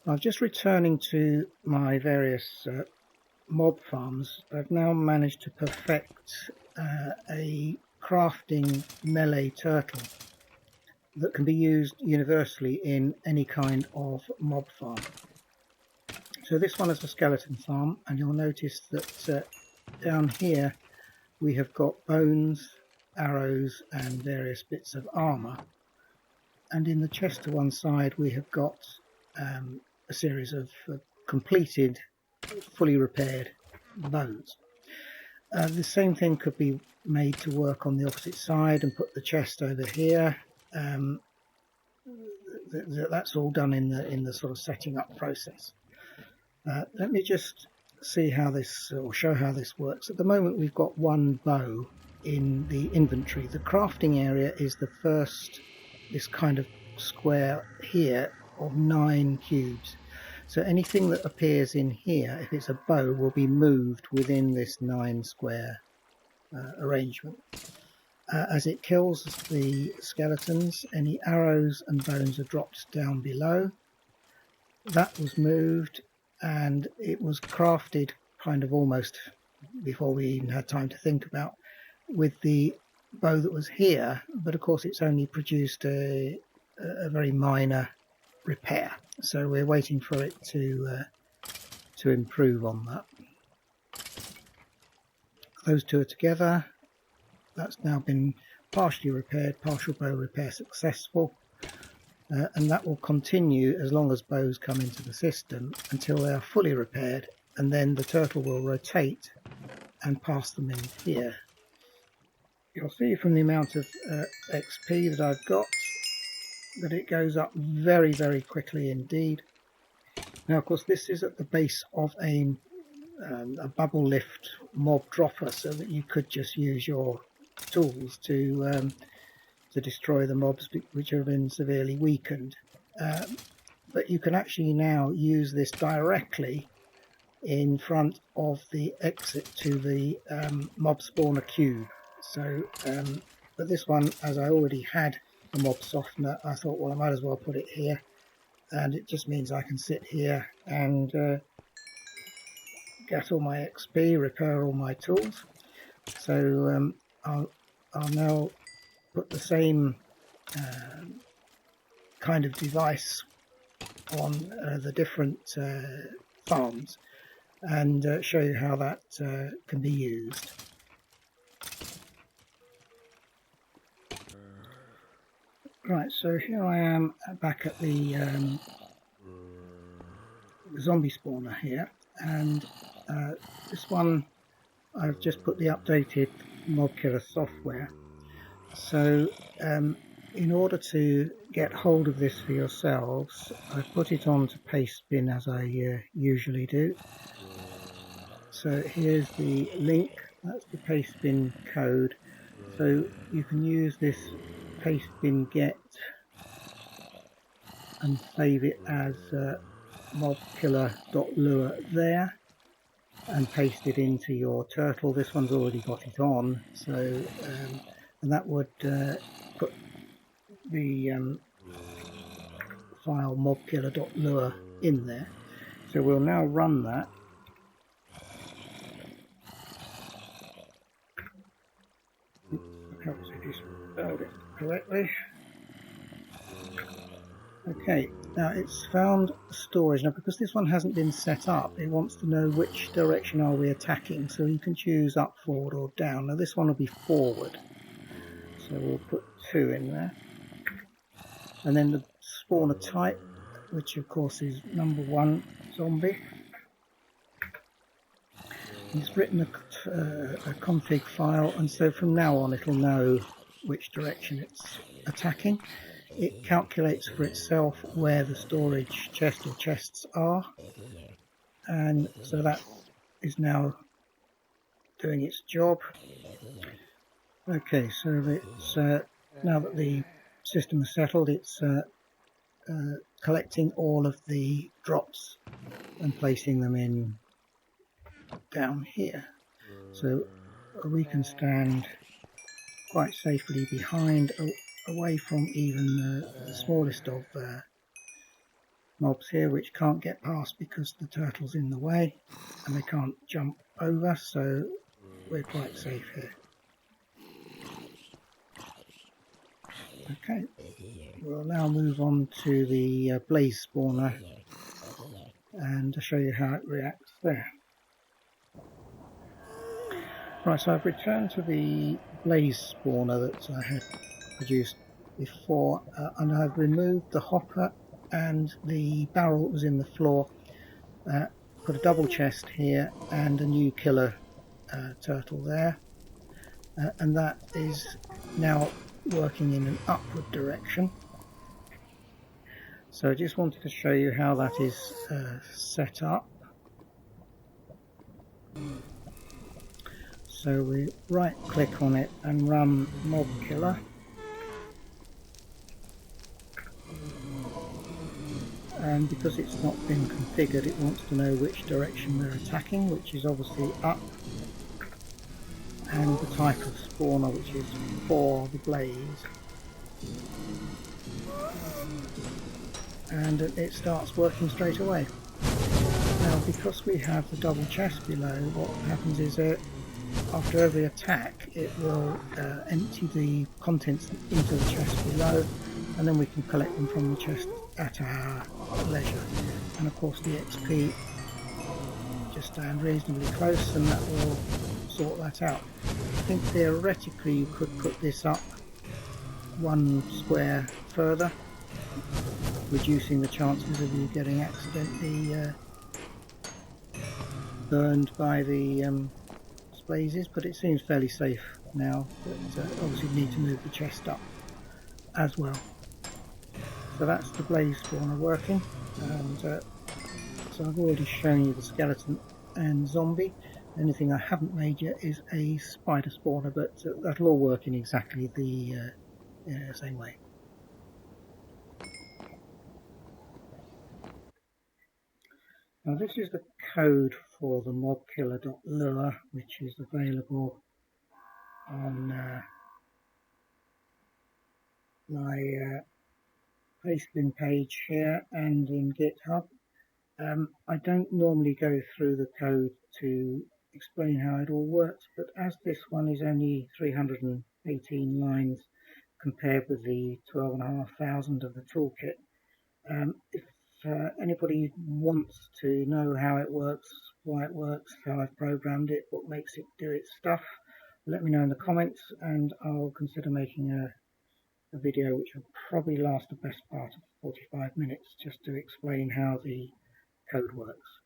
I'm just returning to my various mob farms. I've now managed to perfect a crafting melee turtle that can be used universally in any kind of mob farm. So this one is a skeleton farm, and you'll notice that down here we have got bones, arrows and various bits of armour, and in the chest to one side we have got a series of completed, fully repaired bows. The same thing could be made to work on the opposite side and put the chest over here. That's all done in the sort of setting up process. Let me just see how this, or show how this works. At the moment we've got one bow in the inventory. The crafting area is the first, this kind of square here of 9 cubes. So anything that appears in here, if it's a bow, will be moved within this 9 square arrangement. As it kills the skeletons, any arrows and bones are dropped down below. That was moved, and it was crafted kind of almost before we even had time to think about with the bow that was here, but of course it's only produced a very minor repair, so we're waiting for it to improve on that. Those two are together. That's now been partially repaired, partial bow repair successful, and that will continue as long as bows come into the system until they are fully repaired, and then the turtle will rotate and pass them in here. You'll see from the amount of XP that I've got that it goes up very, very quickly indeed. Now, of course, this is at the base of a bubble lift mob dropper, so that you could just use your tools to destroy the mobs which have been severely weakened. But you can actually now use this directly in front of the exit to the mob spawner cube. So, but this one, as I already had the mob softener, I thought, well, I might as well put it here, and it just means I can sit here and get all my XP, repair all my tools. So I'll now put the same kind of device on the different farms and show you how that can be used. Right, so here I am back at the zombie spawner here, and this one I've just put the updated mobkiller software. So in order to get hold of this for yourselves, I've put it onto Pastebin as I usually do. So here's the link, that's the Pastebin code. So you can use this Pastebin get and save it as mobkiller.lua there, and paste it into your turtle. This one's already got it on, so and that would put the file mobkiller.lua in there. So we'll now run that. Helps if you spelled it correctly. Okay, now it's found storage. Now, because this one hasn't been set up, it wants to know which direction are we attacking, so you can choose up, forward or down. Now this one will be forward, so we'll put 2 in there. And then the spawner type, which of course is number 1 zombie. It's written a config file, and so from now on it'll know which direction it's attacking. It calculates for itself where the storage chest or chests are, and so that is now doing its job. Okay, so it's now that the system is settled, it's collecting all of the drops and placing them in down here, so we can stand quite safely behind, away from even the smallest of mobs here which can't get past because the turtle's in the way and they can't jump over, so we're quite safe here. Okay, we'll now move on to the blaze spawner and show you how it reacts there. Right, so I've returned to the blaze spawner that I had produced before, and I've removed the hopper and the barrel that was in the floor, put a double chest here and a new killer turtle there, and that is now working in an upward direction. So I just wanted to show you how that is set up. So we right click on it and run mob killer, and because it's not been configured it wants to know which direction we're attacking, which is obviously up, and the type of spawner, which is for the blaze, and it starts working straight away. Now because we have the double chest below, what happens is after every attack it will empty the contents into the chest below, and then we can collect them from the chest at our leisure. And of course the XP, just stand reasonably close and that will sort that out. I think theoretically you could put this up one square further, reducing the chances of you getting accidentally burned by the blazes, but it seems fairly safe now, but obviously need to move the chest up as well. So that's the blaze spawner working, and so I've already shown you the skeleton and zombie. The only thing I haven't made yet is a spider spawner, but that'll all work in exactly the same way. Now this is the code for the mobkiller.lua, which is available on my Pastebin page here and in GitHub. I don't normally go through the code to explain how it all works, but as this one is only 318 lines compared with the 12,500 of the toolkit, if anybody wants to know how it works, why it works, how I've programmed it, what makes it do its stuff, let me know in the comments and I'll consider making a video which will probably last the best part of 45 minutes just to explain how the code works.